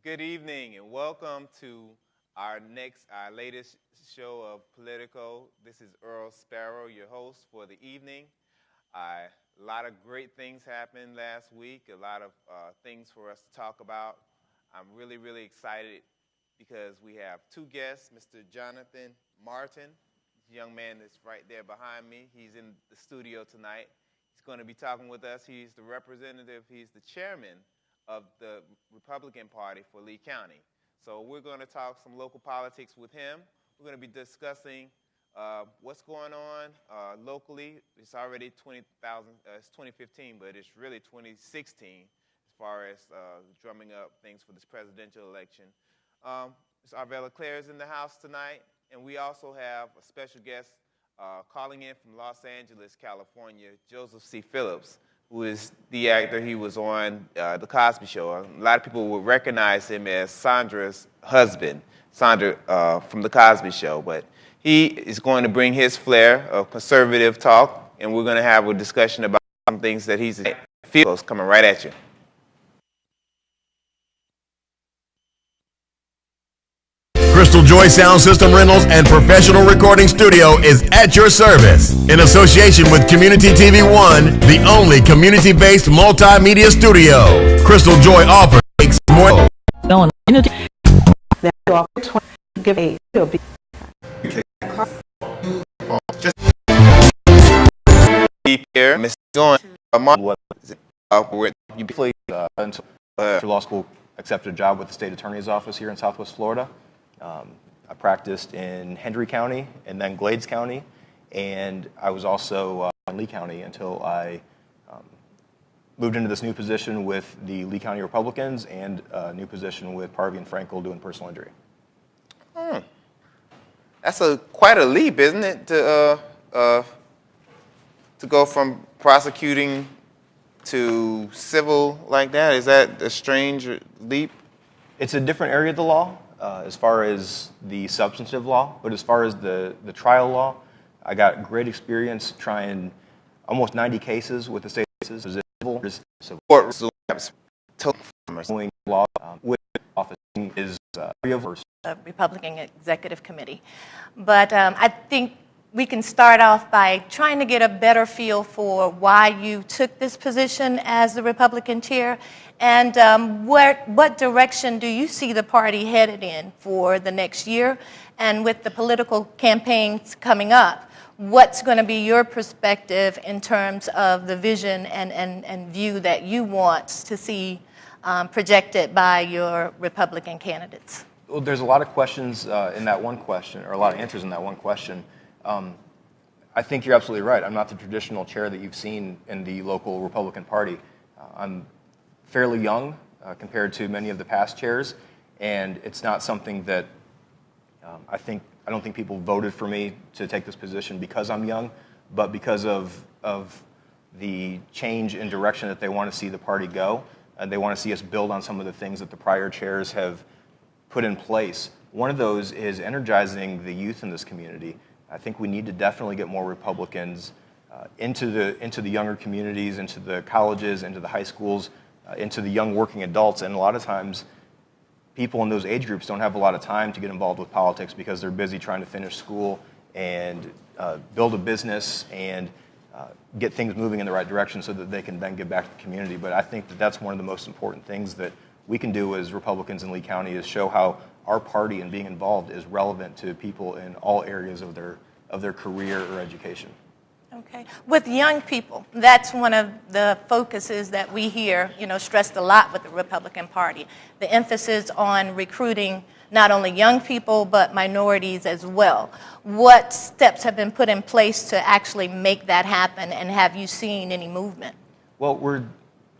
Good evening and welcome to our latest show of Politico. This is Earl Sparrow, your host for the evening. A lot of great things happened last week, a lot of things for us to talk about. I'm really excited because we have two guests, Mr. Jonathan Martin, the young man that's right there behind me. He's in the studio tonight. He's going to be talking with us. He's the representative, he's the chairman of the Republican Party for Lee County. So we're going to talk some local politics with him. We're going to be discussing what's going on locally. It's already 2015, but it's really 2016 as far as drumming up things for this presidential election. Ms. Arvella Claire is in the house tonight, and we also have a special guest calling in from Los Angeles, California, Joeseph C. Phillips, who is the actor. He was on The Cosby Show. A lot of people will recognize him as Sandra's husband, Sandra from The Cosby Show. But he is going to bring his flair of conservative talk, and we're going to have a discussion about some things that he's feels coming right at you. Crystal Joy Sound System Rentals and Professional Recording Studio is at your service. In association with Community TV One, the only community-based multimedia studio. Crystal Joy offers more. Here, Mr. Until law school, accepted a job with the state attorney's office here in Southwest Florida. I practiced in Hendry County and then Glades County, and I was also in Lee County until I moved into this new position with the Lee County Republicans and a new position with Parvey and Frankel doing personal injury. That's quite a leap, isn't it, to go from prosecuting to civil like that? Is that a strange leap? It's a different area of the law as far as the substantive law, but as far as the trial law, I got great experience trying almost 90 cases with the state cases. Law with office is the Republican Executive Committee. But I think we can start off by trying to get a better feel for why you took this position as the Republican chair, and what direction do you see the party headed in for the next year? And with the political campaigns coming up, what's going to be your perspective in terms of the vision and view that you want to see projected by your Republican candidates? Well, there's a lot of questions in that one question, or a lot of answers in that one question. I think you're absolutely right. I'm not the traditional chair that you've seen in the local Republican Party. I'm fairly young compared to many of the past chairs, and it's not something that I don't think people voted for me to take this position because I'm young, but because of the change in direction that they want to see the party go, and they want to see us build on some of the things that the prior chairs have put in place. One of those is energizing the youth in this community. I think we need to definitely get more Republicans into the younger communities, into the colleges, into the high schools, into the young working adults. And a lot of times, people in those age groups don't have a lot of time to get involved with politics because they're busy trying to finish school and build a business and get things moving in the right direction so that they can then give back to the community. But I think that that's one of the most important things that we can do as Republicans in Lee County is show how our party and being involved is relevant to people in all areas of their career or education. Okay. With young people, that's one of the focuses that we hear, stressed a lot with the Republican Party. The emphasis on recruiting not only young people, but minorities as well. What steps have been put in place to actually make that happen, and have you seen any movement? Well, we're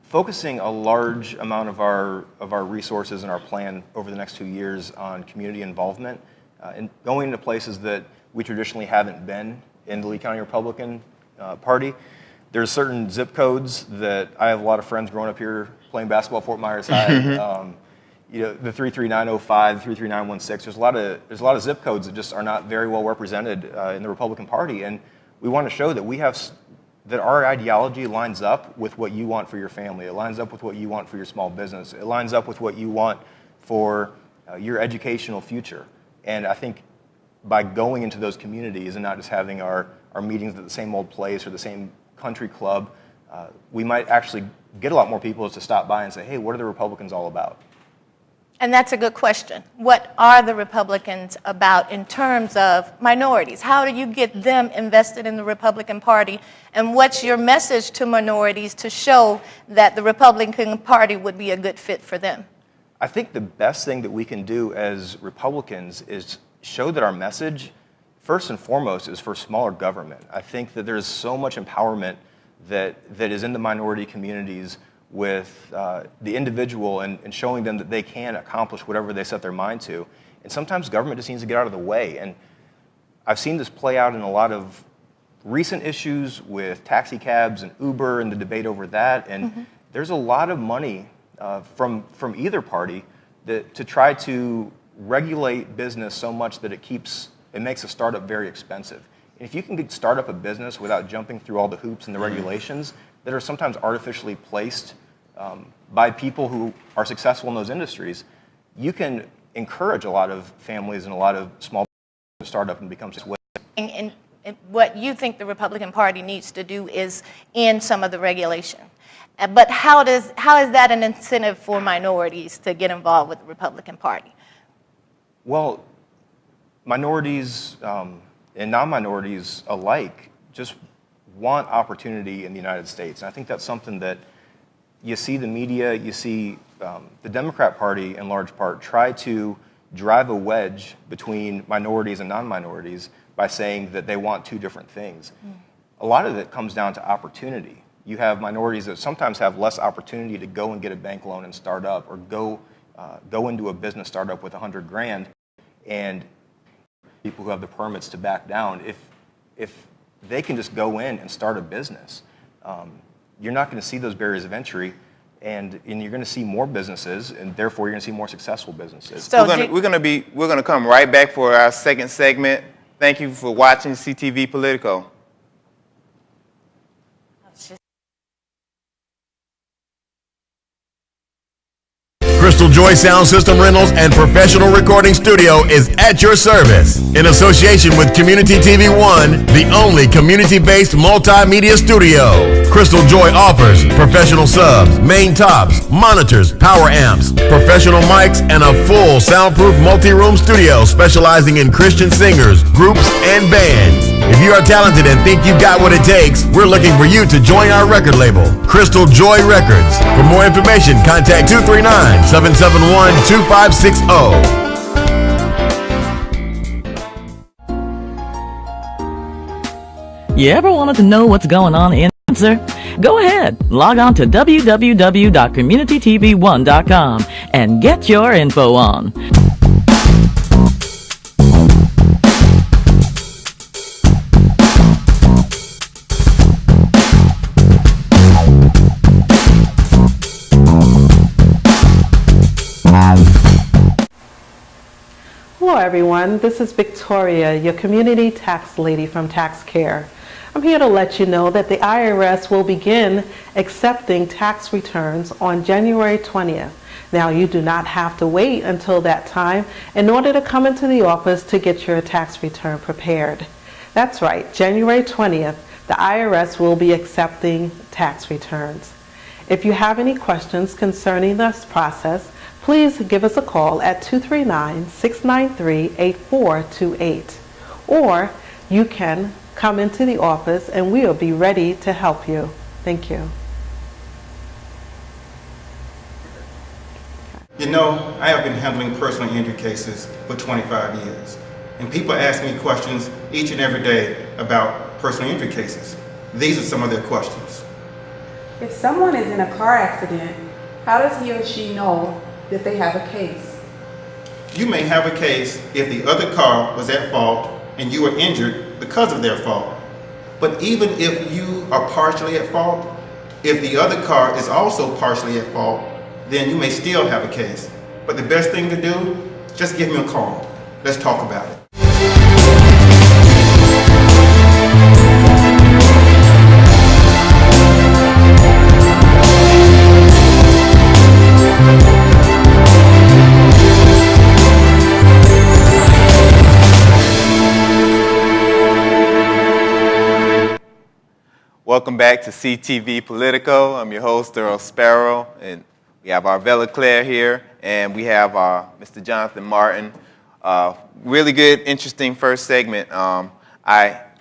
focusing a large amount of our resources and our plan over the next 2 years on community involvement and going into places that we traditionally haven't been in the Lee County Republican Party. There's certain zip codes that I have a lot of friends growing up here playing basketball at Fort Myers High. The 33905, 33916. There's a lot of zip codes that just are not very well represented in the Republican Party, and we want to show that that our ideology lines up with what you want for your family. It lines up with what you want for your small business. It lines up with what you want for your educational future. And I think by going into those communities and not just having our meetings at the same old place or the same country club, we might actually get a lot more people to stop by and say, hey, what are the Republicans all about? And that's a good question. What are the Republicans about in terms of minorities? How do you get them invested in the Republican Party? And what's your message to minorities to show that the Republican Party would be a good fit for them? I think the best thing that we can do as Republicans is show that our message, first and foremost, is for smaller government. I think that there's so much empowerment that is in the minority communities with the individual and showing them that they can accomplish whatever they set their mind to. And sometimes government just needs to get out of the way. And I've seen this play out in a lot of recent issues with taxi cabs and Uber and the debate over that. And there's a lot of money from either party to try to regulate business so much that it makes a startup very expensive. And if you can start up a business without jumping through all the hoops and the regulations that are sometimes artificially placed by people who are successful in those industries, you can encourage a lot of families and a lot of small businesses to start up and become successful. And what you think the Republican Party needs to do is end some of the regulation. But how is that an incentive for minorities to get involved with the Republican Party? Well, minorities and non-minorities alike just want opportunity in the United States. And I think that's something that you see the media, you see the Democrat Party in large part try to drive a wedge between minorities and non-minorities by saying that they want two different things. A lot of it comes down to opportunity. You have minorities that sometimes have less opportunity to go and get a bank loan and start up, or go into a business startup with $100,000, and people who have the permits to back down. If they can just go in and start a business, you're not going to see those barriers of entry, and you're going to see more businesses, and therefore you're going to see more successful businesses. So we're going to come right back for our second segment. Thank you for watching CTV Politico. Crystal Joy Sound System Rentals and Professional Recording Studio is at your service in association with Community TV One, the only community-based multimedia studio. Crystal Joy offers professional subs, main tops, monitors, power amps, professional mics, and a full soundproof multi-room studio specializing in Christian singers, groups, and bands. If you are talented and think you've got what it takes, we're looking for you to join our record label, Crystal Joy Records. For more information, contact 239-771-2560. You ever wanted to know what's going on in cancer? Go ahead, log on to www.communitytv1.com and get your info on. Hello everyone, this is Victoria, your community tax lady from Tax Care. I'm here to let you know that the IRS will begin accepting tax returns on January 20th. Now, you do not have to wait until that time in order to come into the office to get your tax return prepared. That's right, January 20th, the IRS will be accepting tax returns. If you have any questions concerning this process, please give us a call at 239-693-8428, or you can come into the office and we'll be ready to help you. Thank you. You know, I have been handling personal injury cases for 25 years, and people ask me questions each and every day about personal injury cases. These are some of their questions. If someone is in a car accident, how does he or she know that they have a case? You may have a case if the other car was at fault and you were injured because of their fault. But even if you are partially at fault, if the other car is also partially at fault, then you may still have a case. But the best thing to do, just give me a call. Let's talk about it. Welcome back to CTV Politico. I'm your host, Earl Sparrow, and we have our Vela Claire here, and we have Mr. Jonathan Martin. Really good, interesting first segment. I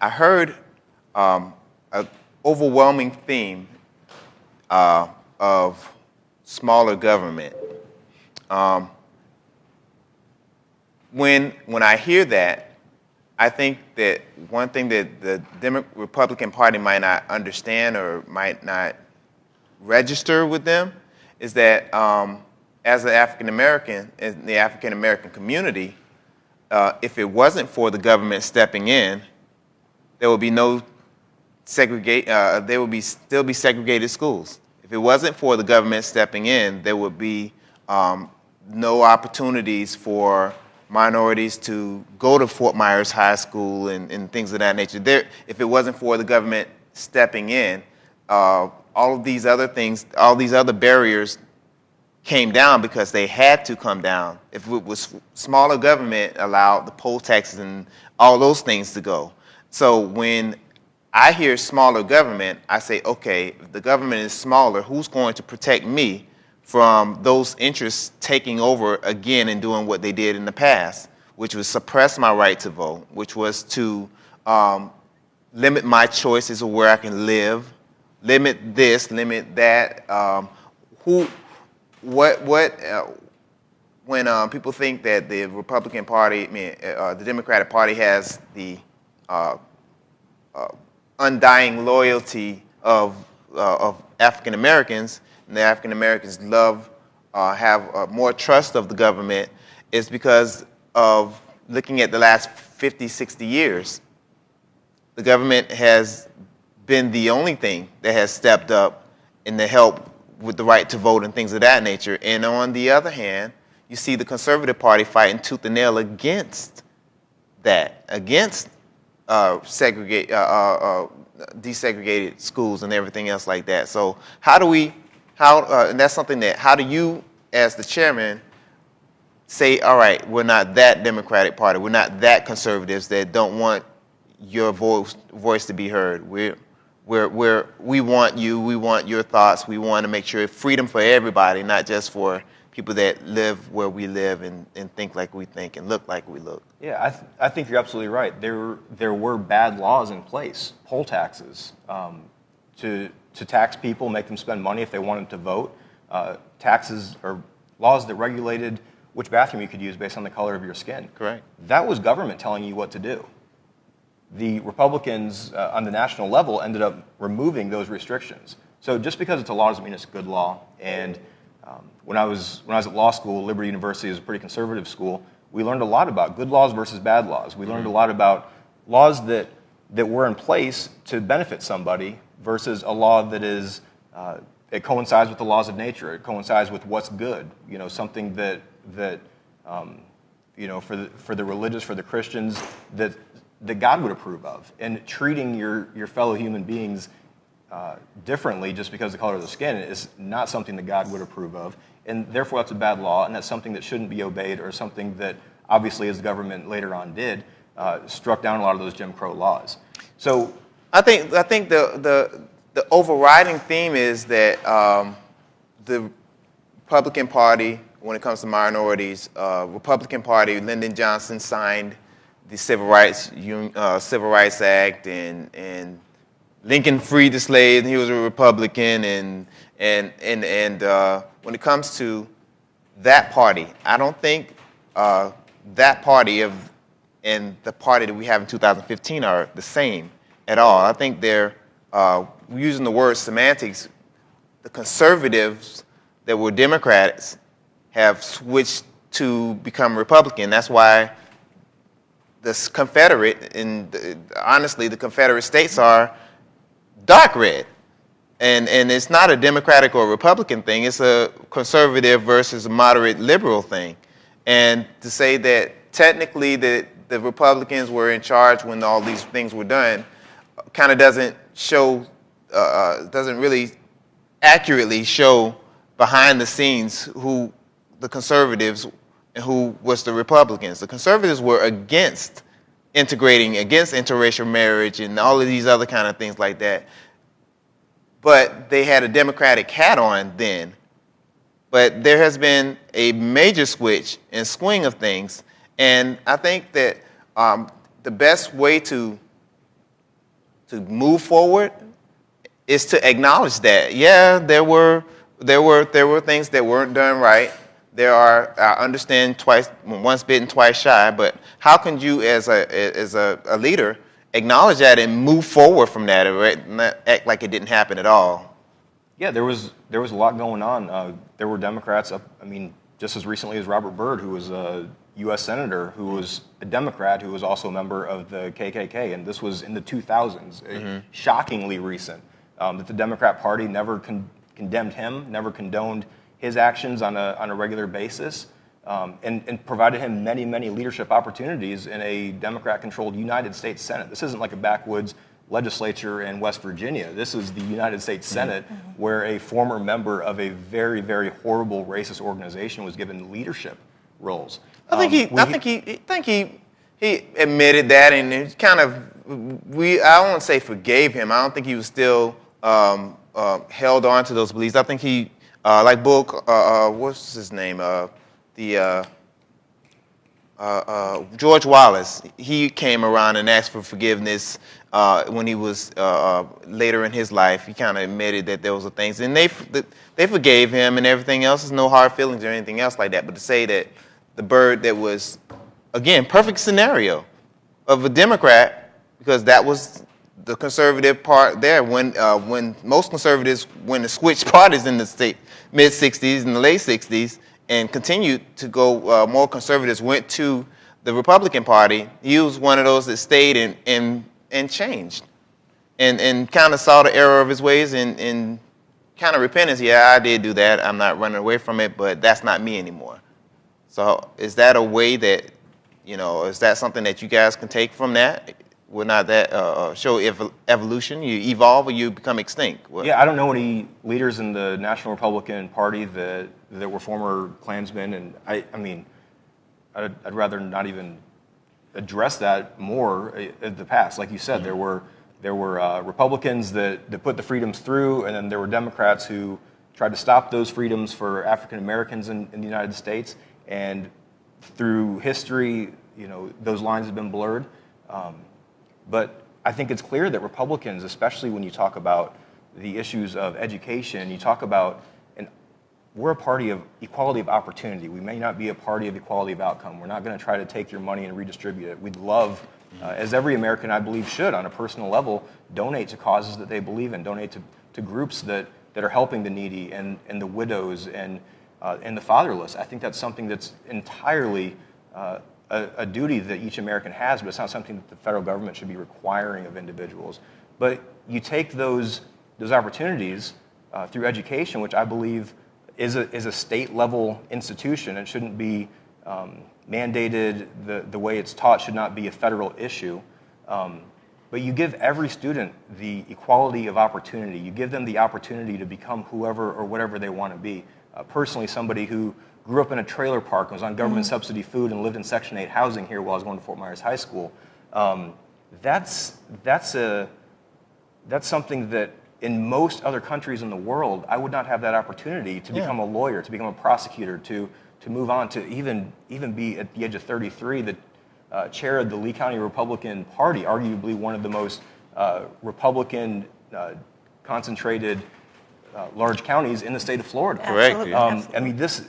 heard an overwhelming theme of smaller government. When I hear that, I think that one thing that the Republican Party might not understand or might not register with them is that as an African American, in the African American community, if it wasn't for the government stepping in, there would be no there would still be segregated schools. If it wasn't for the government stepping in, there would be no opportunities for minorities to go to Fort Myers High School and things of that nature. If it wasn't for the government stepping in, all of these other things, all these other barriers came down because they had to come down. If it was smaller government, allowed the poll taxes and all those things to go. So when I hear smaller government, I say, okay, if the government is smaller, who's going to protect me from those interests taking over again and doing what they did in the past, which was suppress my right to vote, which was to limit my choices of where I can live, limit this, limit that. When people think that the Republican Party, the Democratic Party has the undying loyalty of African Americans, and the African Americans have more trust of the government, is because of looking at the last 50, 60 years. The government has been the only thing that has stepped up in the help with the right to vote and things of that nature. And on the other hand, you see the Conservative Party fighting tooth and nail against that, against desegregated schools and everything else like that. So and that's something that, how do you, as the chairman, say, all right, we're not that Democratic Party, we're not that conservatives that don't want your voice to be heard. We want you, we want your thoughts, we want to make sure freedom for everybody, not just for people that live where we live and think like we think and look like we look. Yeah, I think you're absolutely right. There were bad laws in place, poll taxes, to tax people, make them spend money if they wanted to vote, taxes or laws that regulated which bathroom you could use based on the color of your skin. Correct. That was government telling you what to do. The Republicans on the national level ended up removing those restrictions. So just because it's a law doesn't mean it's a good law. And when I was at law school, Liberty University is a pretty conservative school, we learned a lot about good laws versus bad laws. We learned a lot about laws that were in place to benefit somebody versus a law that is, it coincides with the laws of nature. It coincides with what's good. Something that for the religious, for the Christians, that God would approve of. And treating your fellow human beings differently just because of the color of the skin is not something that God would approve of. And therefore, that's a bad law, and that's something that shouldn't be obeyed, or something that, obviously, as the government later on did, struck down a lot of those Jim Crow laws. So I think the overriding theme is that the Republican Party, when it comes to minorities, Republican Party, Lyndon Johnson signed the Civil Rights Act, and Lincoln freed the slaves, and he was a Republican, and when it comes to that party, I don't think that party and the party that we have in 2015 are the same at all. I think they're using the word semantics. The conservatives that were Democrats have switched to become Republican. That's why the Confederate, and honestly, the Confederate states are dark red. And it's not a Democratic or Republican thing. It's a conservative versus a moderate liberal thing. And to say that technically the Republicans were in charge when all these things were done kind of doesn't really accurately show behind the scenes who the conservatives and who was the Republicans. The conservatives were against integrating, against interracial marriage and all of these other kind of things like that. but they had a Democratic hat on then. But there has been a major switch and swing of things, and I think that the best way to move forward is to acknowledge that, yeah, there were things that weren't done right. There are, I understand, once bitten, twice shy, but how can you, as a leader, acknowledge that and move forward from that, and not act like it didn't happen at all? Yeah, there was a lot going on. There were Democrats just as recently as Robert Byrd, who was a U.S. Senator, who was a Democrat, who was also a member of the KKK, and this was in the 2000s, shockingly recent, that the Democrat Party never condemned him, never condoned his actions on a regular basis, and provided him many, many leadership opportunities in a Democrat-controlled United States Senate. This isn't like a backwoods legislature in West Virginia. This is the United States Senate, where a former member of a very, very horrible racist organization was given leadership roles. I think he admitted that, and it kind of I don't want to say forgave him. I don't think he was still held on to those beliefs. I think he like Bull, what's his name? George Wallace. He came around and asked for forgiveness when he was later in his life. He kind of admitted that there was things, and they forgave him and everything else. There's no hard feelings or anything else like that. But to say that the Byrd that was, again, perfect scenario of a Democrat, because that was the conservative part there when most conservatives, when the switch parties in the state mid-'60s and the late '60s and continued to go, more conservatives went to the Republican Party. He was one of those that stayed and changed and kind of saw the error of his ways and kind of repentance. Yeah, I did do that. I'm not running away from it, but that's not me anymore. So is that a way that, is that something that you guys can take from that? Will not that show evolution? You evolve or you become extinct? What? Yeah, I don't know any leaders in the National Republican Party that were former Klansmen, and I'd rather not even address that more in the past. Like you said, there were Republicans that put the freedoms through, and then there were Democrats who tried to stop those freedoms for African Americans in the United States. And through history, those lines have been blurred. But I think it's clear that Republicans, especially when you talk about the issues of education, you talk about, and we're a party of equality of opportunity. We may not be a party of equality of outcome. We're not going to try to take your money and redistribute it. We'd love, as every American I believe should, on a personal level, donate to causes that they believe in, donate to groups that are helping the needy and the widows and the fatherless. I think that's something that's entirely a duty that each American has, but it's not something that the federal government should be requiring of individuals. But you take those opportunities through education, which I believe is a state-level institution. It shouldn't be mandated. The way it's taught should not be a federal issue. But you give every student the equality of opportunity. You give them the opportunity to become whoever or whatever they want to be. Personally, somebody who grew up in a trailer park, was on government subsidy food, and lived in Section 8 housing here while I was going to Fort Myers High School. That's something that in most other countries in the world, I would not have that opportunity to become a lawyer, to become a prosecutor, to move on, to even be at the age of 33 the chair of the Lee County Republican Party, arguably one of the most Republican concentrated large counties in the state of Florida. Correct.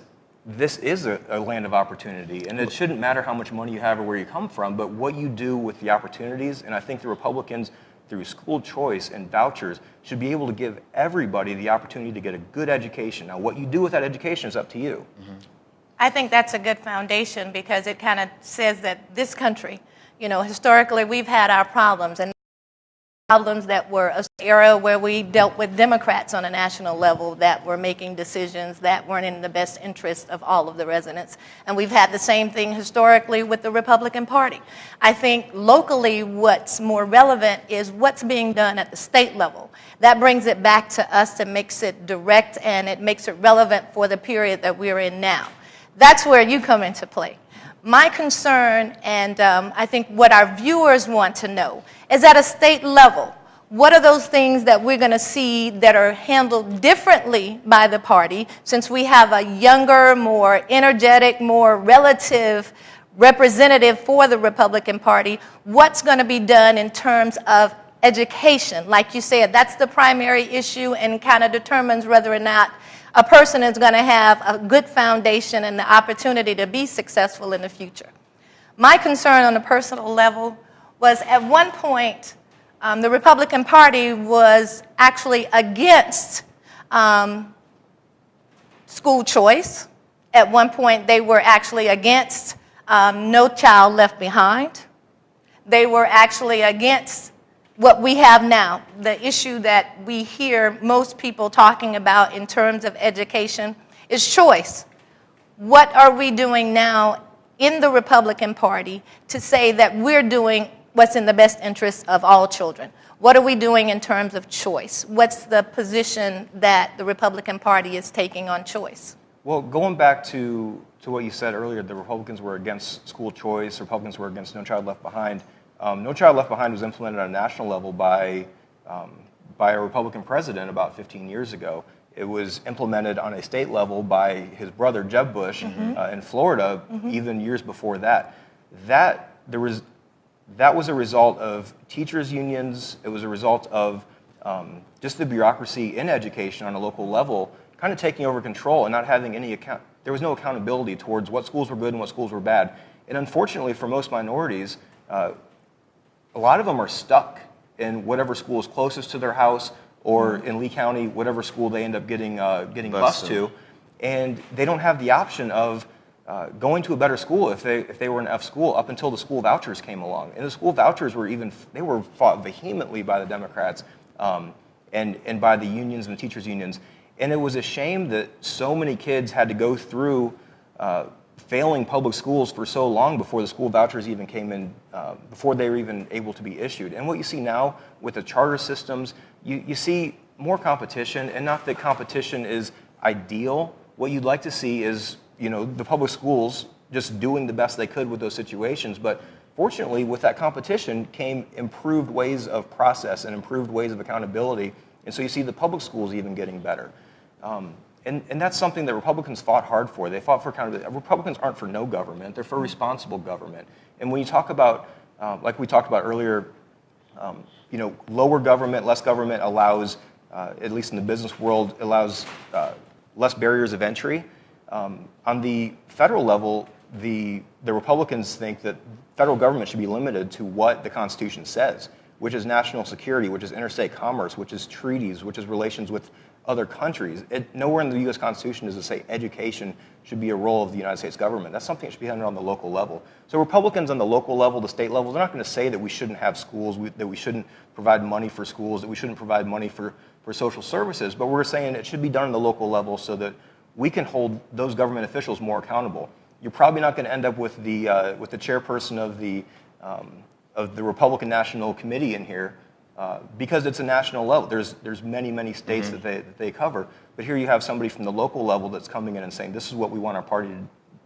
This is a land of opportunity, and it shouldn't matter how much money you have or where you come from, but what you do with the opportunities. And I think the Republicans, through school choice and vouchers, should be able to give everybody the opportunity to get a good education. Now, what you do with that education is up to you. I think that's a good foundation because it kind of says that this country, historically we've had our problems, and problems that were an era where we dealt with Democrats on a national level that were making decisions that weren't in the best interest of all of the residents. And we've had the same thing historically with the Republican Party. I think locally what's more relevant is what's being done at the state level. That brings it back to us and makes it direct, and it makes it relevant for the period that we're in now. That's where you come into play. My concern, and I think what our viewers want to know, is at a state level, What are those things that we're going to see that are handled differently by the party, since we have a younger, more energetic, more relative representative for the Republican Party? What's going to be done in terms of education? Like you said, that's the primary issue and kind of determines whether or not a person is going to have a good foundation and the opportunity to be successful in the future. My concern on a personal level was at one point, the Republican Party was actually against school choice. At one point, they were actually against No Child Left Behind. They were actually against what we have now, the issue that we hear most people talking about in terms of education is choice. What are we doing now in the Republican Party to say that we're doing what's in the best interest of all children? What are we doing in terms of choice? What's the position that the Republican Party is taking on choice? Well, going back to what you said earlier, the Republicans were against school choice, Republicans were against No Child Left Behind. No Child Left Behind was implemented on a national level by a Republican president about 15 years ago. It was implemented on a state level by his brother, Jeb Bush, in Florida, even years before that. That was a result of teachers' unions. It was a result of just the bureaucracy in education on a local level kind of taking over control and not having any account. There was no accountability towards what schools were good and what schools were bad. And unfortunately, for most minorities, a lot of them are stuck in whatever school is closest to their house, or in Lee County, whatever school they end up getting bused to, and they don't have the option of going to a better school if they were an F school up until the school vouchers came along. And the school vouchers were fought vehemently by the Democrats and by the unions and the teachers unions. And it was a shame that so many kids had to go through failing public schools for so long before the school vouchers even came in, before they were even able to be issued. And what you see now with the charter systems, you see more competition, and not that competition is ideal. What you'd like to see is, the public schools just doing the best they could with those situations. But fortunately, with that competition came improved ways of process and improved ways of accountability. And so you see the public schools even getting better. And that's something that Republicans fought hard for. They fought for accountability. Republicans aren't for no government. They're for responsible government. And when you talk about, like we talked about earlier, lower government, less government allows, at least in the business world, allows less barriers of entry. On the federal level, the Republicans think that federal government should be limited to what the Constitution says, which is national security, which is interstate commerce, which is treaties, which is relations with other countries. Nowhere in the U.S. Constitution does it say education should be a role of the United States government. That's something that should be handled on the local level. So Republicans on the local level, the state level, they're not going to say that we shouldn't have schools, that we shouldn't provide money for schools, that we shouldn't provide money for social services, but we're saying it should be done on the local level so that we can hold those government officials more accountable. You're probably not going to end up with the chairperson of the Republican National Committee in here, because it's a national level. There's many states that they cover, but here you have somebody from the local level that's coming in and saying, this is what we want our party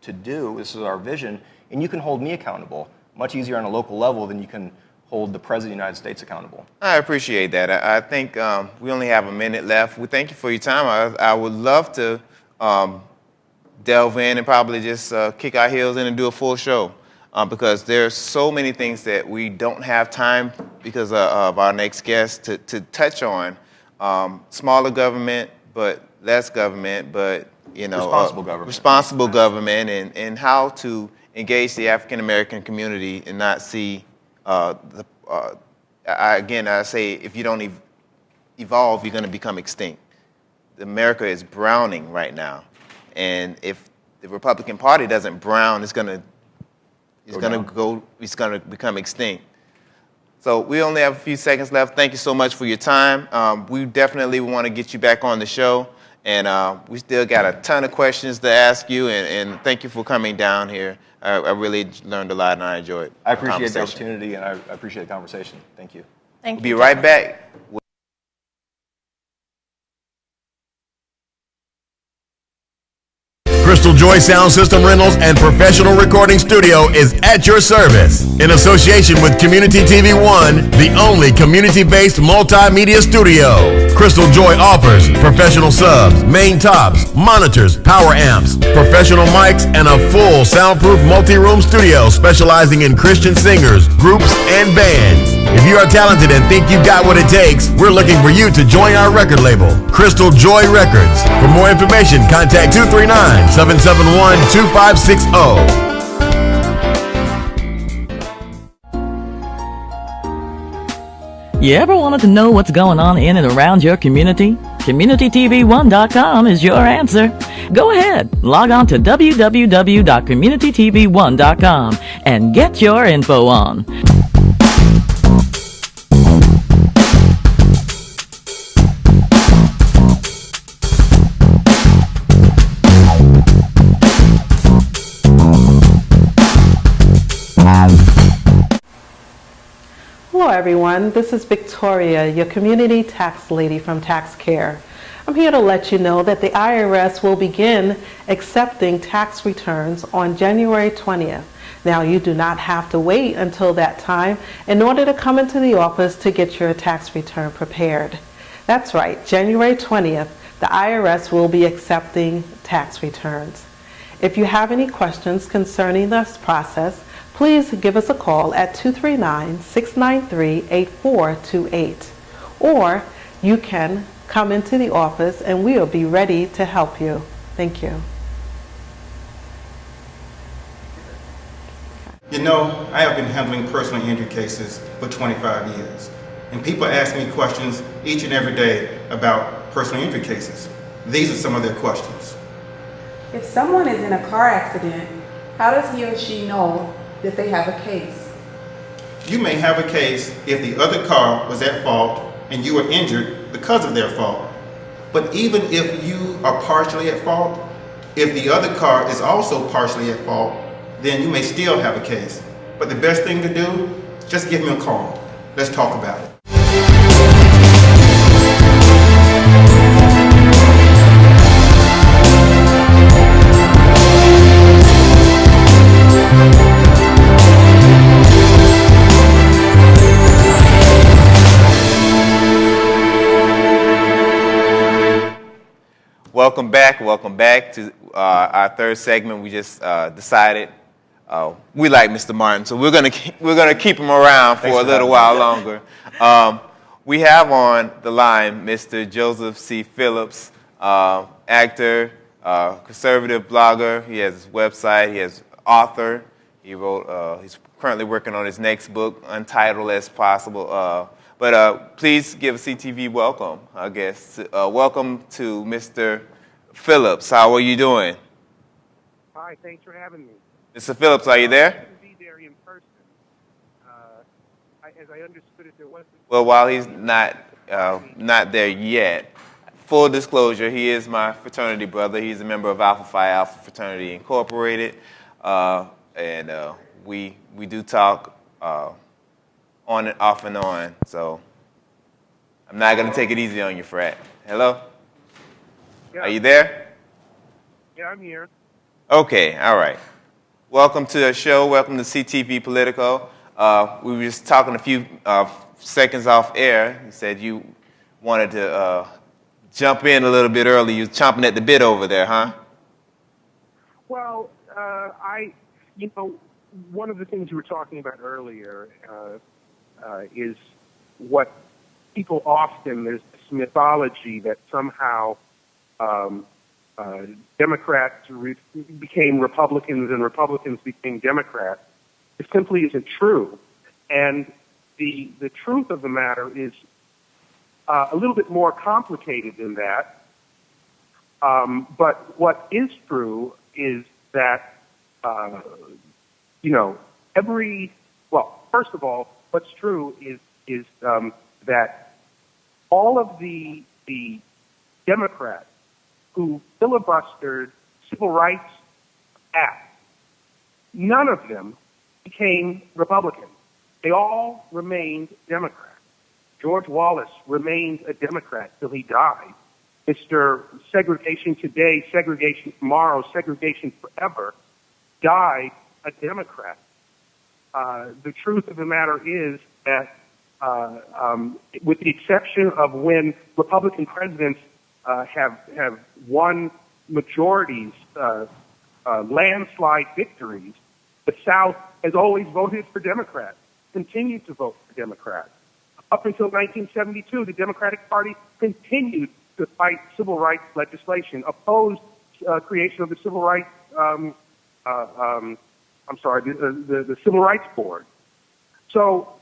to do, this is our vision, and you can hold me accountable. Much easier on a local level than you can hold the President of the United States accountable. I appreciate that. I think we only have a minute left. We thank you for your time. I would love to delve in and probably just kick our heels in and do a full show. Because there's so many things that we don't have time because of our next guest to touch on. Smaller government, but less government, but responsible government, and how to engage the African American community and not see I say if you don't evolve, you're going to become extinct. America is browning right now, and if the Republican Party doesn't brown, it's going to become extinct. So we only have a few seconds left. Thank you so much for your time. We definitely want to get you back on the show, and we still got a ton of questions to ask you, and thank you for coming down here. I really learned a lot, and I enjoyed it. I appreciate the opportunity, and I appreciate the conversation. Thank you. Thank you. We'll be right back. Crystal Joy Sound System Rentals and Professional Recording Studio is at your service. In association with Community TV One, the only community-based multimedia studio. Crystal Joy offers professional subs, main tops, monitors, power amps, professional mics, and a full soundproof multi-room studio specializing in Christian singers, groups, and bands. If you are talented and think you've got what it takes, we're looking for you to join our record label, Crystal Joy Records. For more information, contact 239-771-2560. You ever wanted to know what's going on in and around your community? CommunityTV1.com is your answer. Go ahead, log on to www.communitytv1.com and get your info on. Hello everyone, this is Victoria, your community tax lady from Tax Care. I'm here to let you know that the IRS will begin accepting tax returns on January 20th. Now you do not have to wait until that time in order to come into the office to get your tax return prepared. That's right, January 20th, the IRS will be accepting tax returns. If you have any questions concerning this process, please give us a call at 239-693-8428. Or you can come into the office and we will be ready to help you. Thank you. You know, I have been handling personal injury cases for 25 years. And people ask me questions each and every day about personal injury cases. These are some of their questions. If someone is in a car accident, how does he or she know that they have a case? You may have a case if the other car was at fault and you were injured because of their fault. But even if you are partially at fault, if the other car is also partially at fault, then you may still have a case. But the best thing to do, just give me a call. Let's talk about it. Welcome back to our third segment. We just decided we like Mr. Martin, so we're gonna keep him around for a little while longer. We have on the line Mr. Joeseph C. Phillips, actor, conservative blogger. He has his website. He has author. He wrote. He's currently working on his next book, Untitled as Possible. But please give CTV welcome, I guess. Welcome to Mr. Phillips. How are you doing? Hi, thanks for having me. Mr. Phillips, are you there? To be there in person. As I understood it, there wasn't. Well, while he's not there yet, full disclosure, he is my fraternity brother. He's a member of Alpha Phi Alpha Fraternity Incorporated, and we do talk on and off and on. So I'm not gonna take it easy on you, frat. Hello? Yeah. Are you there? Yeah, I'm here. Okay, all right. Welcome to the show. Welcome to CTV Politico. We were just talking a few seconds off air. You said you wanted to jump in a little bit early. You're chomping at the bit over there, huh? Well, one of the things you were talking about earlier is what people often, there's this mythology that somehow Democrats became Republicans and Republicans became Democrats. It simply isn't true. And the truth of the matter is a little bit more complicated than that. But what is true is that, first of all, what's true is that all of the Democrats who filibustered Civil Rights Act, none of them became Republicans. They all remained Democrats. George Wallace remained a Democrat till he died. Mr. Segregation today, segregation tomorrow, segregation forever, died a Democrat. The truth of the matter is that, with the exception of when Republican presidents have won majorities, landslide victories, the South has always voted for Democrats, continued to vote for Democrats. Up until 1972, the Democratic Party continued to fight civil rights legislation, opposed creation of the Civil Rights, the Civil Rights Board. So,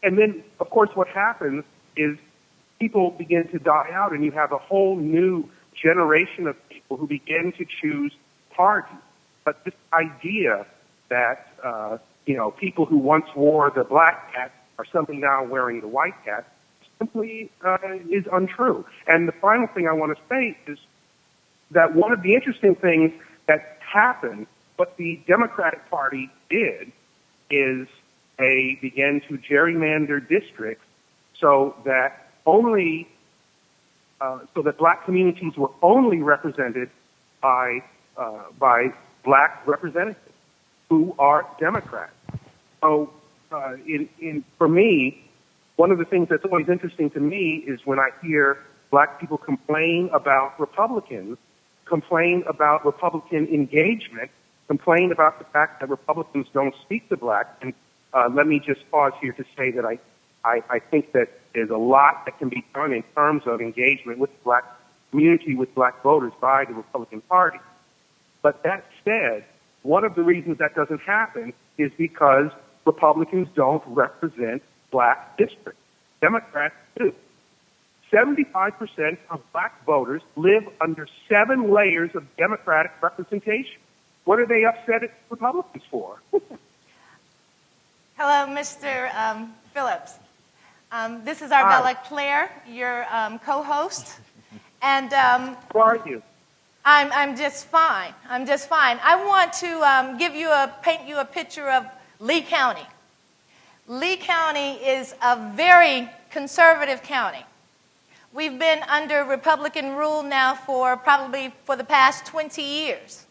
and then, of course, what happens is people begin to die out, and you have a whole new generation of people who begin to choose parties. But this idea that, people who once wore the black hat are suddenly now wearing the white hat simply is untrue. And the final thing I want to say is that one of the interesting things that happened, what the Democratic Party did, is they began to gerrymander districts so that black communities were only represented by black representatives who are Democrats. So, for me, one of the things that's always interesting to me is when I hear black people complain about Republicans, complain about Republican engagement, complain about the fact that Republicans don't speak to blacks. And let me just pause here to say that I think that there's a lot that can be done in terms of engagement with the black community, with black voters by the Republican Party. But that said, one of the reasons that doesn't happen is because Republicans don't represent black districts. Democrats do. 75% of black voters live under 7 layers of Democratic representation. What are they upset at Republicans for? Hello, Mr. Phillips. This is Arbella Claire, your co-host. And who are you? I'm just fine. I'm just fine. I want to paint you a picture of Lee County. Lee County is a very conservative county. We've been under Republican rule now for the past 20 years.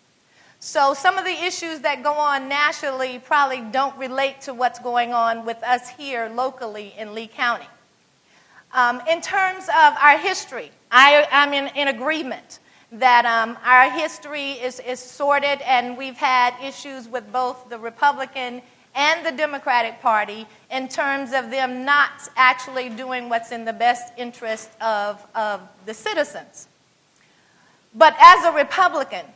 So some of the issues that go on nationally probably don't relate to what's going on with us here locally in Lee County. In terms of our history, I'm in agreement that our history is sordid, and we've had issues with both the Republican and the Democratic Party in terms of them not actually doing what's in the best interest of the citizens. But as a Republican,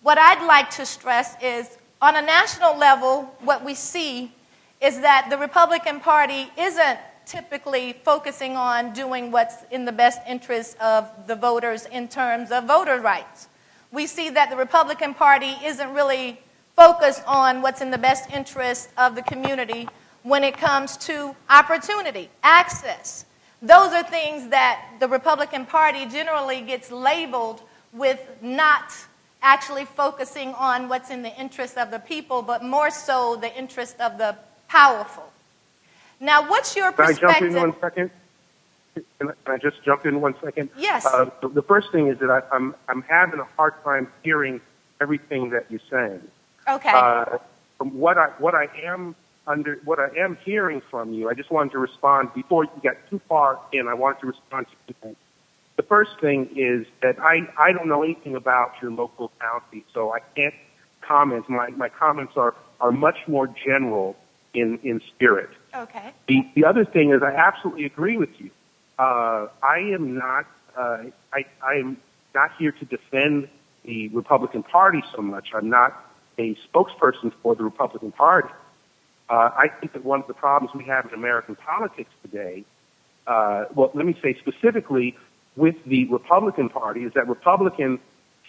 what I'd like to stress is, on a national level, what we see is that the Republican Party isn't typically focusing on doing what's in the best interest of the voters in terms of voter rights. We see that the Republican Party isn't really focused on what's in the best interest of the community when it comes to opportunity, access. Those are things that the Republican Party generally gets labeled with not actually focusing on what's in the interest of the people, but more so the interest of the powerful. Now, what's your perspective? Can I jump in 1 second? Can I just jump in 1 second? Yes. The first thing is that I'm having a hard time hearing everything that you're saying. Okay. From what I am hearing from you, I just wanted to respond before you got too far in. I wanted to respond to 2 things. The first thing is that I don't know anything about your local county, so I can't comment. My comments are much more general in spirit. Okay. The other thing is I absolutely agree with you. I am not here to defend the Republican Party so much. I'm not a spokesperson for the Republican Party. I think that one of the problems we have in American politics today, well, let me say specifically with the Republican Party, is that Republicans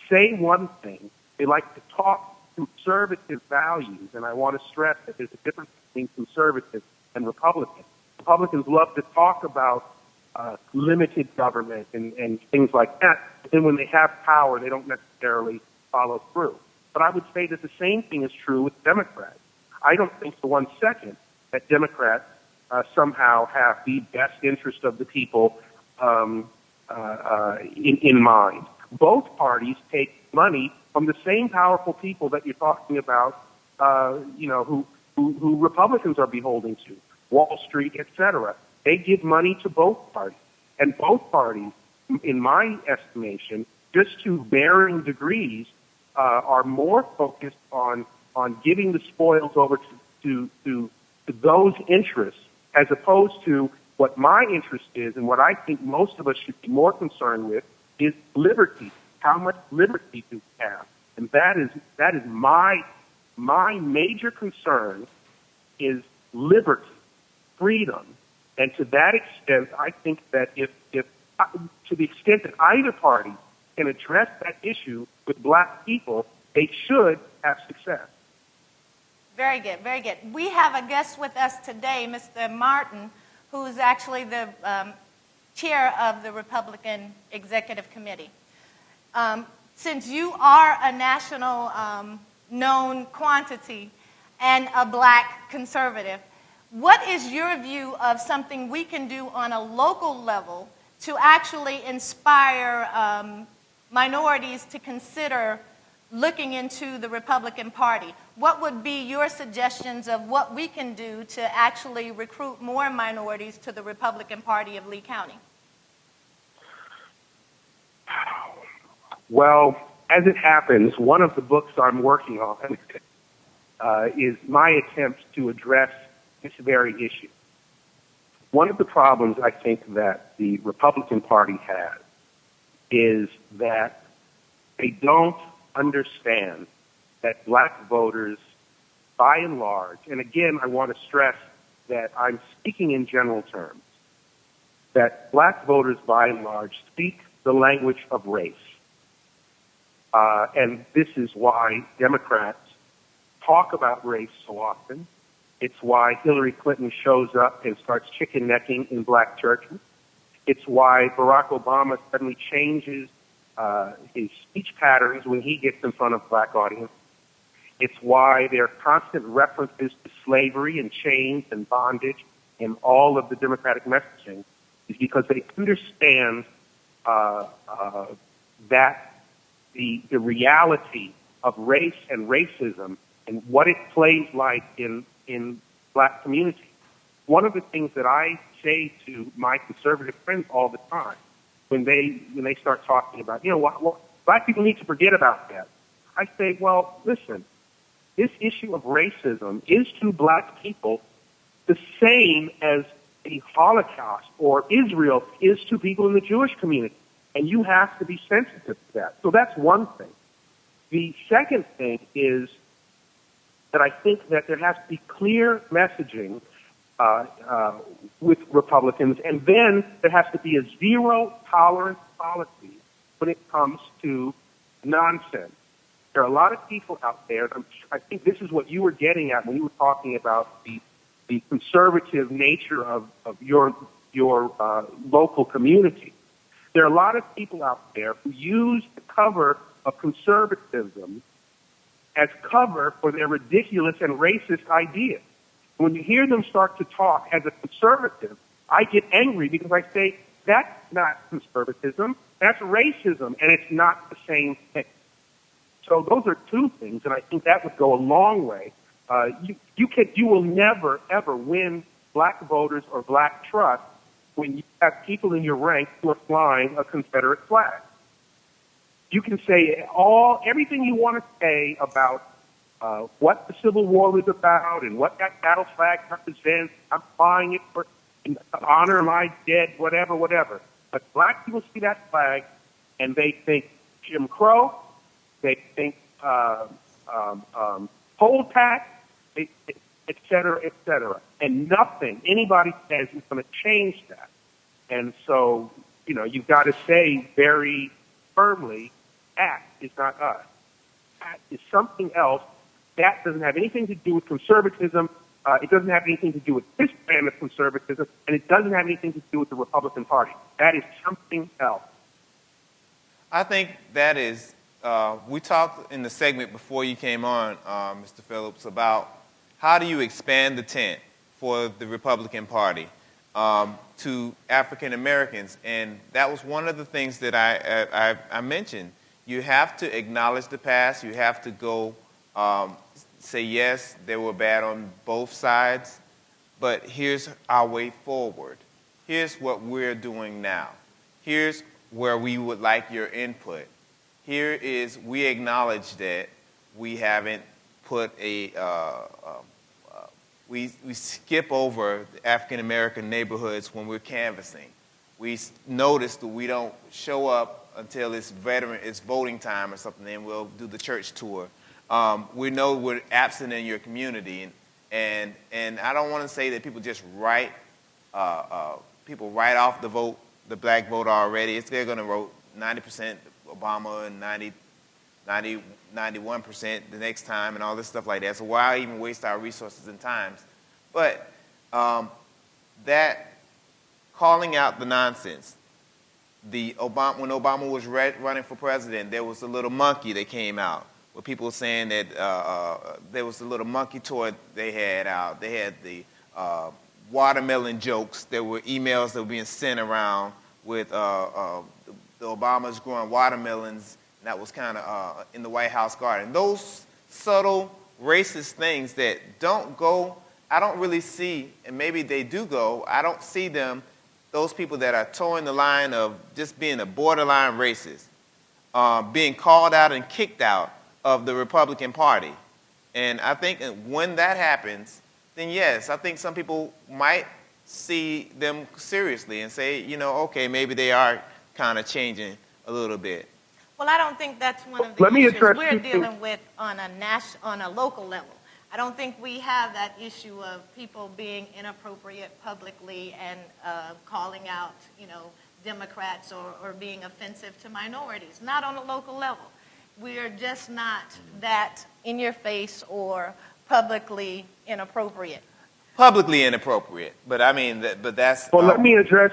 say one thing. They like to talk conservative values, and I want to stress that there's a difference between conservative and Republican. Republicans love to talk about limited government and things like that, but then when they have power, they don't necessarily follow through. But I would say that the same thing is true with Democrats. I don't think for 1 second that Democrats somehow have the best interest of the people in mind. Both parties take money from the same powerful people that you're talking about, who Republicans are beholden to, Wall Street, etc. They give money to both parties. And both parties, in my estimation, just to varying degrees, are more focused on giving the spoils over to those interests, as opposed to what my interest is and what I think most of us should be more concerned with is liberty. How much liberty do we have? And that is my major concern is liberty, freedom. And to that extent, I think that if to the extent that either party can address that issue with black people, they should have success. Very good, very good. We have a guest with us today, Mr. Martin, who is actually the chair of the Republican Executive Committee. Since you are a national known quantity and a black conservative, what is your view of something we can do on a local level to actually inspire minorities to consider looking into the Republican Party? What would be your suggestions of what we can do to actually recruit more minorities to the Republican Party of Lee County? Well, as it happens, one of the books I'm working on is my attempt to address this very issue. One of the problems I think that the Republican Party has is that they don't understand that black voters, by and large, and again, I want to stress that I'm speaking in general terms, that black voters, by and large, speak the language of race. And this is why Democrats talk about race so often. It's why Hillary Clinton shows up and starts chicken necking in black churches. It's why Barack Obama suddenly changes his speech patterns when he gets in front of black audiences. It's why there are constant references to slavery and chains and bondage in all of the Democratic messaging, is because they understand that the reality of race and racism and what it plays like in black communities. One of the things that I say to my conservative friends all the time when they start talking about, what black people need to forget about that, I say, well, listen, this issue of racism is to black people the same as the Holocaust or Israel is to people in the Jewish community. And you have to be sensitive to that. So that's one thing. The second thing is that I think that there has to be clear messaging with Republicans, and then there has to be a zero-tolerance policy when it comes to nonsense. There are a lot of people out there, I think this is what you were getting at when you were talking about the conservative nature of your local community. There are a lot of people out there who use the cover of conservatism as cover for their ridiculous and racist ideas. When you hear them start to talk as a conservative, I get angry because I say, that's not conservatism, that's racism, and it's not the same thing. So those are two things, and I think that would go a long way. You will never, ever win black voters or black trust when you have people in your ranks who are flying a Confederate flag. You can say everything you want to say about what the Civil War was about and what that battle flag represents. I'm flying it for in honor of my dead, whatever. But black people see that flag and they think Jim Crow, they think poll tax, et cetera, and nothing anybody says is going to change that. And so, you've got to say very firmly, that is not us. That is something else. That doesn't have anything to do with conservatism. It doesn't have anything to do with this brand of conservatism, and it doesn't have anything to do with the Republican Party. That is something else. I think that is, we talked in the segment before you came on, Mr. Phillips, about how do you expand the tent for the Republican Party. to African Americans. And that was one of the things that I mentioned. You have to acknowledge the past. You have to go say, yes, they were bad on both sides, but here's our way forward. Here's what we're doing now. Here's where we would like your input. Here is, we acknowledge that we haven't put we skip over the African American neighborhoods when we're canvassing. We notice that we don't show up until it's voting time or something, and we'll do the church tour. We know we're absent in your community, and I don't want to say that people just write people write off the black vote already. They're going to vote 90% Obama and 91% the next time and all this stuff like that. So why even waste our resources and times? But that calling out the nonsense. When Obama was running for president, there was a little monkey that came out with people saying that there was a little monkey toy they had out. They had the watermelon jokes. There were emails that were being sent around with the Obamas growing watermelons, and that was kind of in the White House garden. Those subtle racist things that don't go, I don't really see, and maybe they do go, I don't see them, those people that are towing the line of just being a borderline racist, being called out and kicked out of the Republican Party. And I think when that happens, then yes, I think some people might see them seriously and say, okay, maybe they are kind of changing a little bit. Well, I don't think that's one of the issues we're dealing with on a local level. I don't think we have that issue of people being inappropriate publicly and calling out, Democrats or being offensive to minorities. Not on a local level. We're just not that in your face or publicly inappropriate. Publicly inappropriate, but I mean, that's. Well, let me address.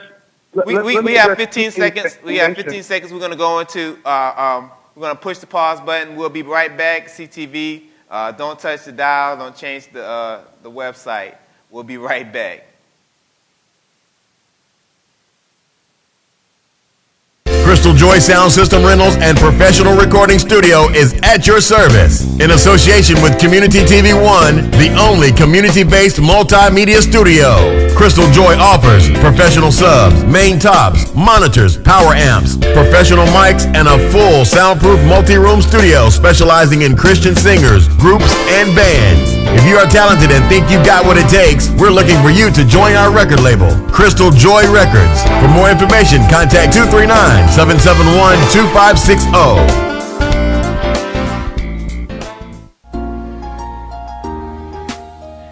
We have 15 seconds. We have 15 seconds. We're going to go into. We're going to push the pause button. We'll be right back. CTV. Don't touch the dial. Don't change the website. We'll be right back. Crystal Joy Sound System Rentals and Professional Recording Studio is at your service. In association with Community TV One, the only community-based multimedia studio. Crystal Joy offers professional subs, main tops, monitors, power amps, professional mics, and a full soundproof multi-room studio specializing in Christian singers, groups, and bands. If you are talented and think you got what it takes, we're looking for you to join our record label, Crystal Joy Records. For more information, contact 239-771-2560.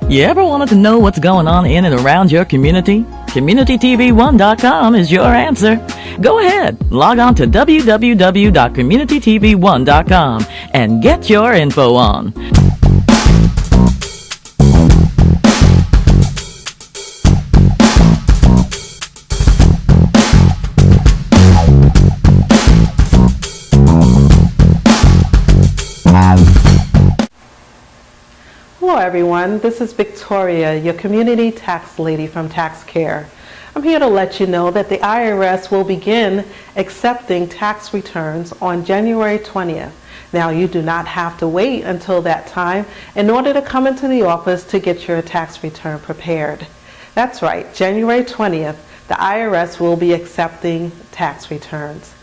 You ever wanted to know what's going on in and around your community? CommunityTV1.com is your answer. Go ahead, log on to www.communitytv1.com and get your info on. Hello everyone, this is Victoria, your community tax lady from Tax Care. I'm here to let you know that the IRS will begin accepting tax returns on January 20th. Now you do not have to wait until that time in order to come into the office to get your tax return prepared. That's right, January 20th, the IRS will be accepting tax returns.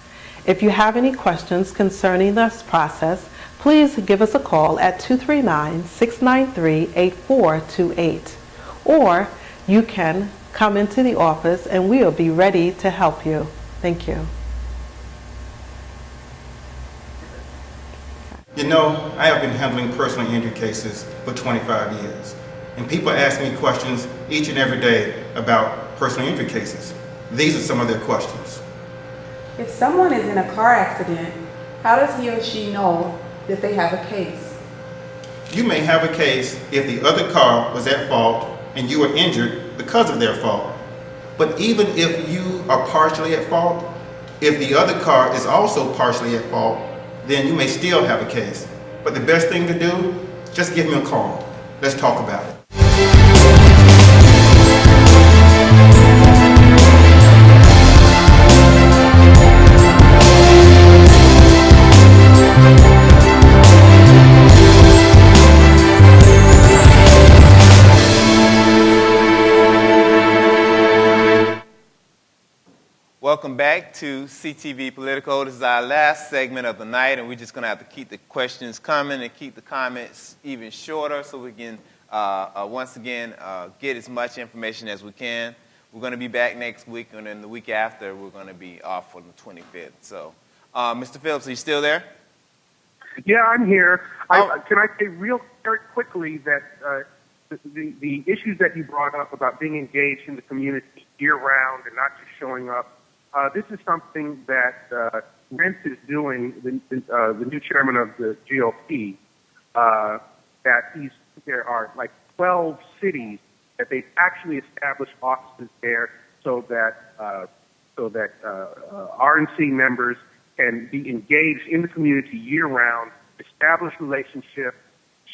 If you have any questions concerning this process, please give us a call at 239-693-8428. Or you can come into the office and we'll be ready to help you. Thank you. I have been handling personal injury cases for 25 years. And people ask me questions each and every day about personal injury cases. These are some of their questions. If someone is in a car accident, how does he or she know that they have a case? You may have a case if the other car was at fault and you were injured because of their fault. But even if you are partially at fault, if the other car is also partially at fault, then you may still have a case. But the best thing to do, just give me a call. Let's talk about it. welcome back to CTV Politico. This is our last segment of the night, and we're just going to have to keep the questions coming and keep the comments even shorter so we can, once again, get as much information as we can. We're going to be back next week, and then the week after, we're going to be off on the 25th. So, Mr. Phillips, are you still there? Yeah, I'm here. Can I say very quickly that the issues that you brought up about being engaged in the community year-round and not just showing up, this is something that Rents is doing, the new chairman of the GOP, there are like 12 cities that they've actually established offices there so that RNC members can be engaged in the community year-round, establish relationships,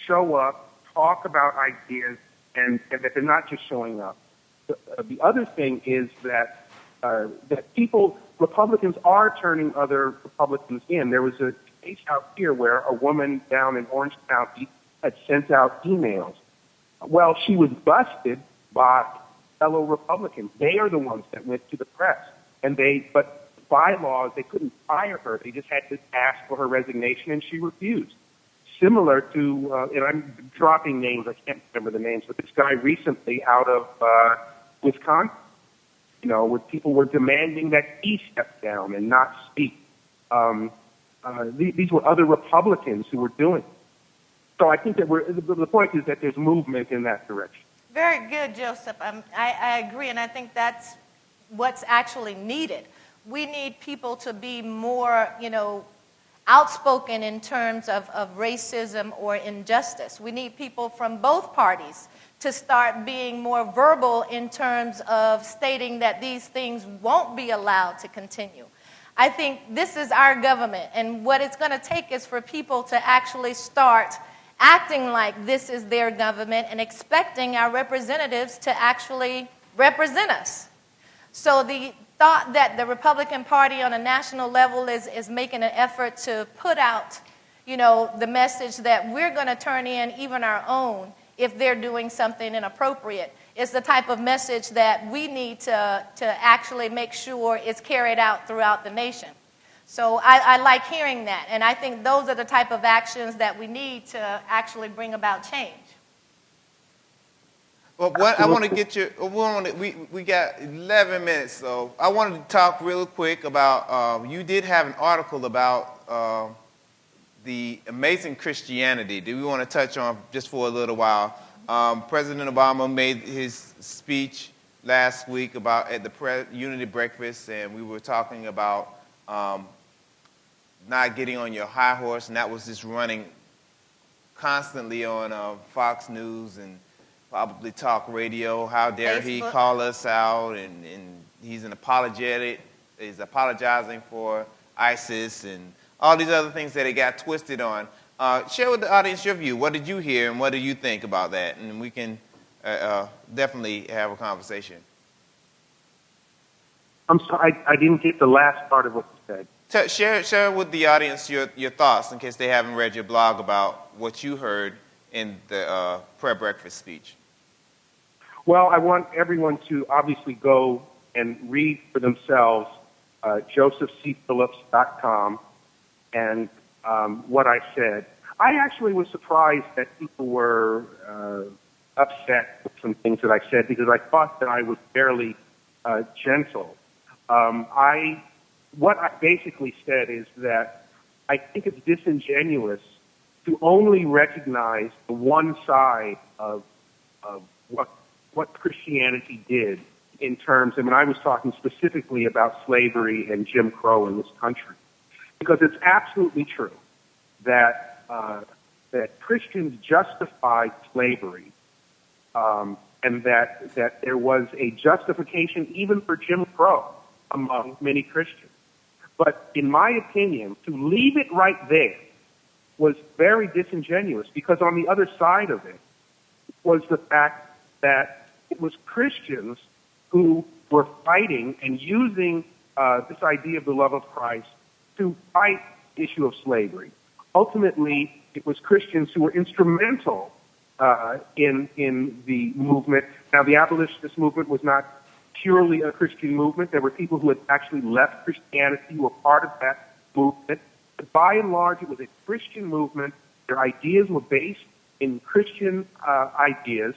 show up, talk about ideas, and that they're not just showing up. The other thing is that Republicans are turning other Republicans in. There was a case out here where a woman down in Orange County had sent out emails. Well, she was busted by fellow Republicans. They are the ones that went to the press, but bylaws, they couldn't fire her. They just had to ask for her resignation, and she refused. Similar to, and I'm dropping names, I can't remember the names, but this guy recently out of Wisconsin, where people were demanding that he step down and not speak. These were other Republicans who were doing it. So I think that the point is that there's movement in that direction. Very good, Joseph. I agree, and I think that's what's actually needed. We need people to be more, outspoken in terms of racism or injustice. We need people from both parties to start being more verbal in terms of stating that these things won't be allowed to continue. I think this is our government, and what it's going to take is for people to actually start acting like this is their government and expecting our representatives to actually represent us. So the thought that the Republican Party on a national level is making an effort to put out, the message that we're going to turn in even our own if they're doing something inappropriate is the type of message that we need to actually make sure is carried out throughout the nation. So I like hearing that, and I think those are the type of actions that we need to actually bring about change. Well, I want to get you. We got 11 minutes, so I wanted to talk real quick about. You did have an article about the amazing Christianity. Do we want to touch on just for a little while? President Obama made his speech last week at the Unity Breakfast, and we were talking about not getting on your high horse, and that was just running constantly on Fox News and probably talk radio. How dare he call us out, and he's he's apologizing for ISIS and all these other things that he got twisted on. Share with the audience your view. What did you hear, and what do you think about that? And we can definitely have a conversation. I'm sorry, I didn't get the last part of what you said. Share with the audience your thoughts in case they haven't read your blog about what you heard in the prayer breakfast speech. Well, I want everyone to obviously go and read for themselves josephcphillips.com and what I said. I actually was surprised that people were upset with some things that I said because I thought that I was fairly gentle. What I basically said is that I think it's disingenuous to only recognize the one side of what Christianity did in terms, and I was talking specifically about slavery and Jim Crow in this country, because it's absolutely true that Christians justified slavery, and that there was a justification even for Jim Crow among many Christians. But in my opinion, to leave it right there was very disingenuous, because on the other side of it was the fact that it was Christians who were fighting and using this idea of the love of Christ to fight the issue of slavery. Ultimately, it was Christians who were instrumental in the movement. Now, the abolitionist movement was not purely a Christian movement. There were people who had actually left Christianity who were part of that movement. But by and large, it was a Christian movement. Their ideas were based in Christian ideas.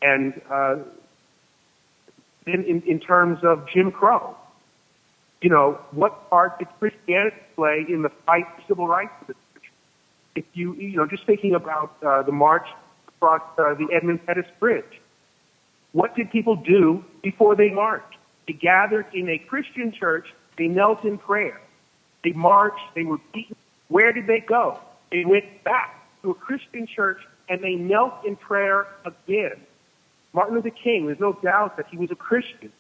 And then in terms of Jim Crow, you know, what part did Christianity play in the fight for civil rights of this country? If you know, just thinking about the march across the Edmund Pettus Bridge, what did people do before they marched? They gathered in a Christian church. They knelt in prayer. They marched. They were beaten. Where did they go? They went back to a Christian church and they knelt in prayer again. Martin Luther King, there's no doubt that he was a Christian.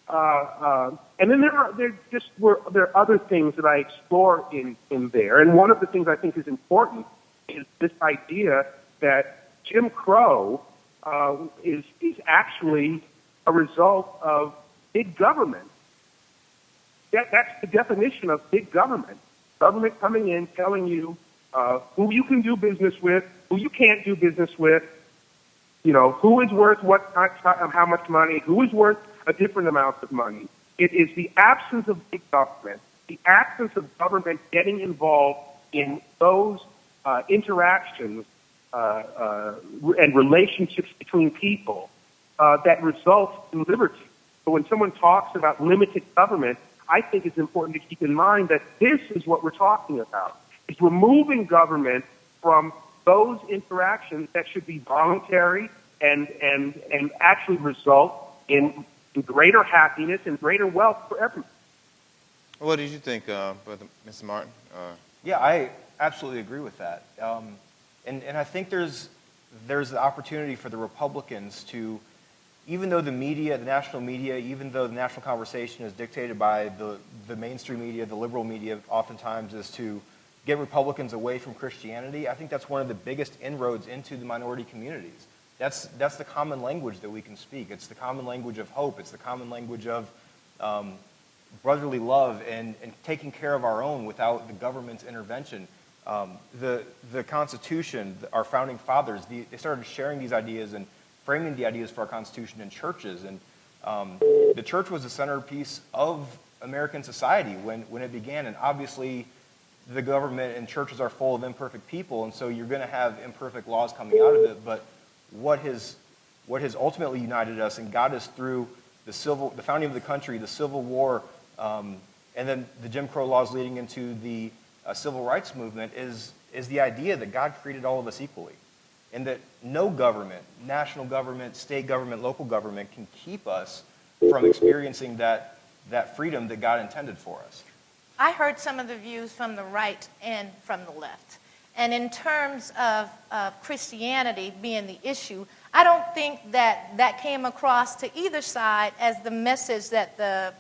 And then there are other things that I explore in there. And one of the things I think is important is this idea that Jim Crow is actually a result of big government. That's the definition of big government. Government coming in, telling you who you can do business with, who you can't do business with, you know, who is worth how much money, who is worth a different amount of money. It is the absence of big government, the absence of government getting involved in those interactions and relationships between people that results in liberty. So when someone talks about limited government, I think it's important to keep in mind that this is what we're talking about. It's removing government from those interactions that should be voluntary and actually result in greater happiness and greater wealth for everyone. What did you think, Brother Mr. Martin? Yeah, I absolutely agree with that. And I think there's the opportunity for the Republicans to, even though the media, the national media, even though the national conversation is dictated by the mainstream media, the liberal media, oftentimes is to get Republicans away from Christianity, I think that's one of the biggest inroads into the minority communities. That's the common language that we can speak. It's the common language of hope. It's the common language of brotherly love and taking care of our own without the government's intervention. The Constitution, our founding fathers, they started sharing these ideas and framing the ideas for our Constitution in churches. And the church was the centerpiece of American society when it began. And obviously, the government and churches are full of imperfect people, and so you're going to have imperfect laws coming out of it. But what has ultimately united us and got us through the founding of the country, the Civil War, and then the Jim Crow laws leading into the Civil Rights Movement is the idea that God created all of us equally, and that no government, national government, state government, local government, can keep us from experiencing that freedom that God intended for us. I heard some of the views from the right and from the left. And in terms of Christianity being the issue, I don't think that came across to either side as the message that the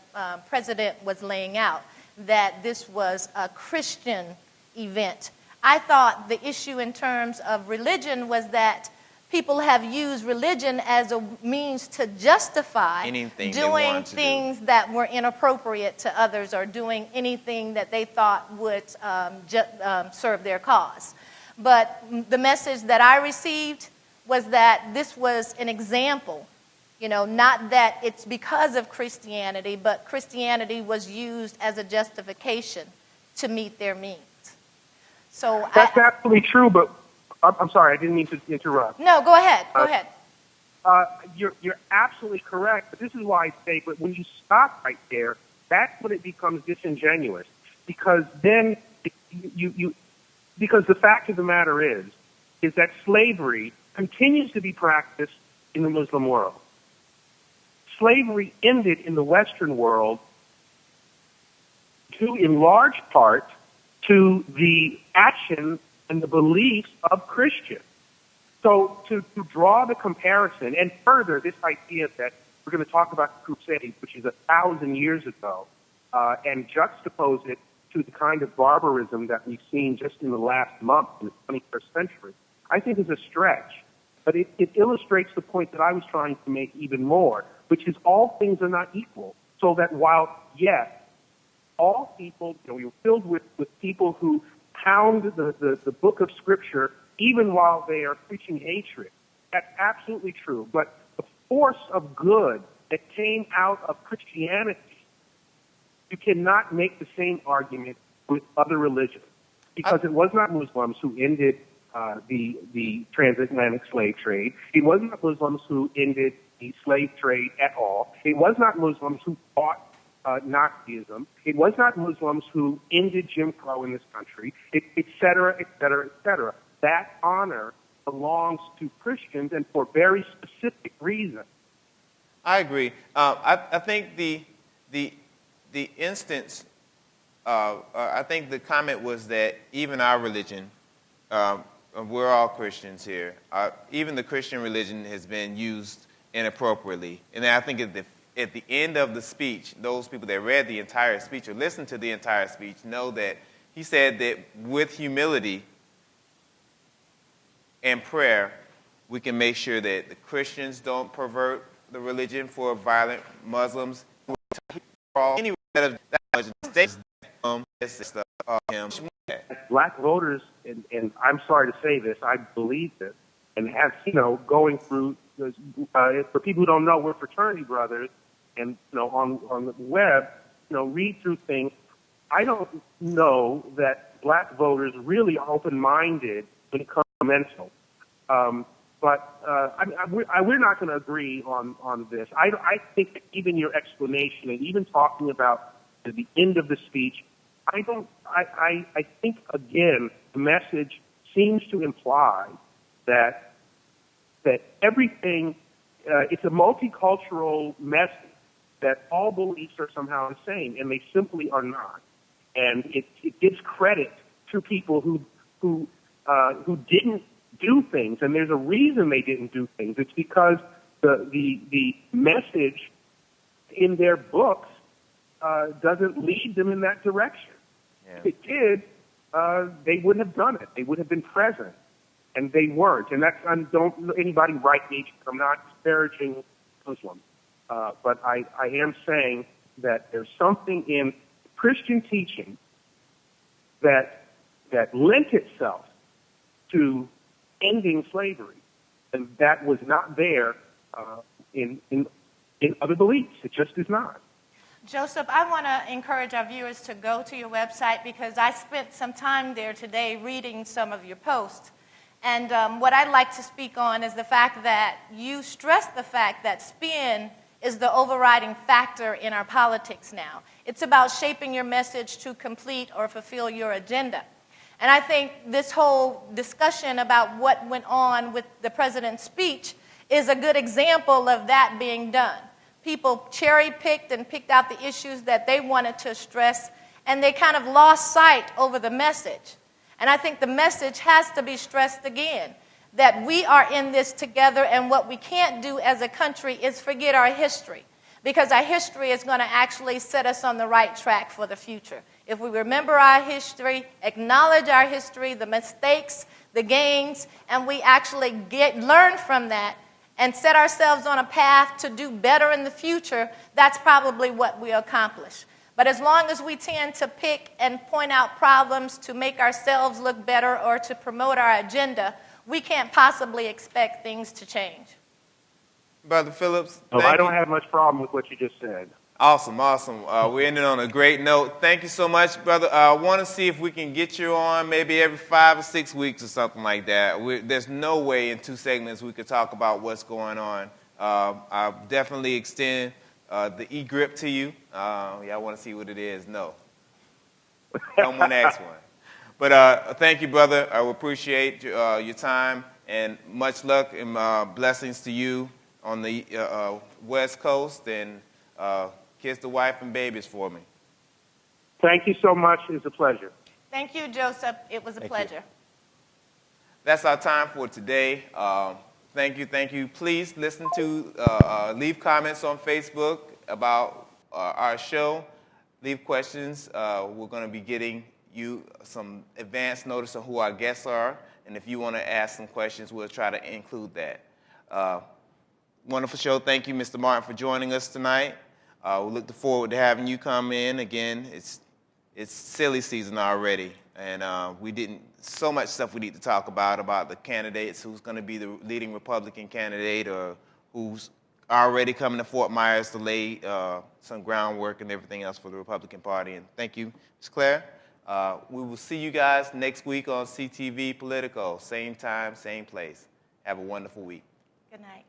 president was laying out, that this was a Christian event. I thought the issue in terms of religion was that people have used religion as a means to justify doing things that were inappropriate to others or doing anything that they thought would serve their cause. But the message that I received was that this was an example, you know, not that it's because of Christianity, but Christianity was used as a justification to meet their means. So that's absolutely true, but I'm sorry, I didn't mean to interrupt. No, go ahead. Go ahead. You're absolutely correct, but this is why I say, but when you stop right there, that's when it becomes disingenuous, because then because the fact of the matter is that slavery continues to be practiced in the Muslim world. Slavery ended in the Western world due in large part to the actions and the beliefs of Christians. So to draw the comparison, and further, this idea that we're going to talk about the Crusades, which is 1,000 years ago, and juxtapose it to the kind of barbarism that we've seen just in the last month in the 21st century, I think is a stretch. But it illustrates the point that I was trying to make even more, which is all things are not equal. So that while, yes, all people, you know, you're filled with people who pound the book of Scripture even while they are preaching hatred. That's absolutely true. But the force of good that came out of Christianity, you cannot make the same argument with other religions, because it was not Muslims who ended the transatlantic slave trade. It was not Muslims who ended the slave trade at all. It was not Muslims who fought Nazism. It was not Muslims who ended Jim Crow in this country, et cetera, et cetera, et cetera. That honor belongs to Christians, and for very specific reasons. I agree. I think the instance, I think the comment was that even our religion, we're all Christians here, even the Christian religion has been used inappropriately. And I think at the end of the speech, those people that read the entire speech or listened to the entire speech know that he said that with humility and prayer, we can make sure that the Christians don't pervert the religion for violent Muslims. Black voters, and I'm sorry to say this, I believe this, and have, going through, for people who don't know, we're fraternity brothers, and, on the web, read through things. I don't know that black voters really are open-minded when it comes to mental. But we're not going to agree on this. I think that even your explanation and even talking about the end of the speech, I think, again, the message seems to imply that everything, it's a multicultural message that all beliefs are somehow the same, and they simply are not. And it gives credit to people who didn't do things, and there's a reason they didn't do things. It's because the message in their books doesn't lead them in that direction. Yeah. If it did, they wouldn't have done it. They would have been present, and they weren't. And that's, don't anybody write me. I'm not disparaging Muslims, but I am saying that there's something in Christian teaching that lent itself to ending slavery, and that was not there in other beliefs. It just is not. Joeseph, I want to encourage our viewers to go to your website, because I spent some time there today reading some of your posts. And what I'd like to speak on is the fact that you stress the fact that spin is the overriding factor in our politics now. It's about shaping your message to complete or fulfill your agenda. And I think this whole discussion about what went on with the president's speech is a good example of that being done. People cherry-picked and picked out the issues that they wanted to stress, and they kind of lost sight over the message. And I think the message has to be stressed again, that we are in this together, and what we can't do as a country is forget our history, because our history is going to actually set us on the right track for the future. If we remember our history, acknowledge our history, the mistakes, the gains, and we actually learn from that and set ourselves on a path to do better in the future, that's probably what we accomplish. But as long as we tend to pick and point out problems to make ourselves look better or to promote our agenda, we can't possibly expect things to change. Brother Phillips, I don't have much problem with what you just said. Awesome. We're ending on a great note. Thank you so much, brother. I want to see if we can get you on maybe every 5 or 6 weeks or something like that. There's no way in 2 segments we could talk about what's going on. I'll definitely extend the e-grip to you. Y'all want to see what it is? No. Someone ask one. But thank you, brother. I appreciate your time, and much luck and blessings to you on the West Coast, and kiss the wife and babies for me. Thank you so much. It's a pleasure. Thank you, Joeseph. It was a pleasure. That's our time for today. Thank you. Please listen to, leave comments on Facebook about our show. Leave questions. We're going to be getting you some advance notice of who our guests are, and if you want to ask some questions, we'll try to include that. Wonderful show. Thank you, Mr. Martin, for joining us tonight. We look forward to having you come in again. It's silly season already, and so much stuff we need to talk about the candidates, who's going to be the leading Republican candidate, or who's already coming to Fort Myers to lay some groundwork and everything else for the Republican Party. And thank you, Ms. Claire. We will see you guys next week on CTV Politico. Same time, same place. Have a wonderful week. Good night.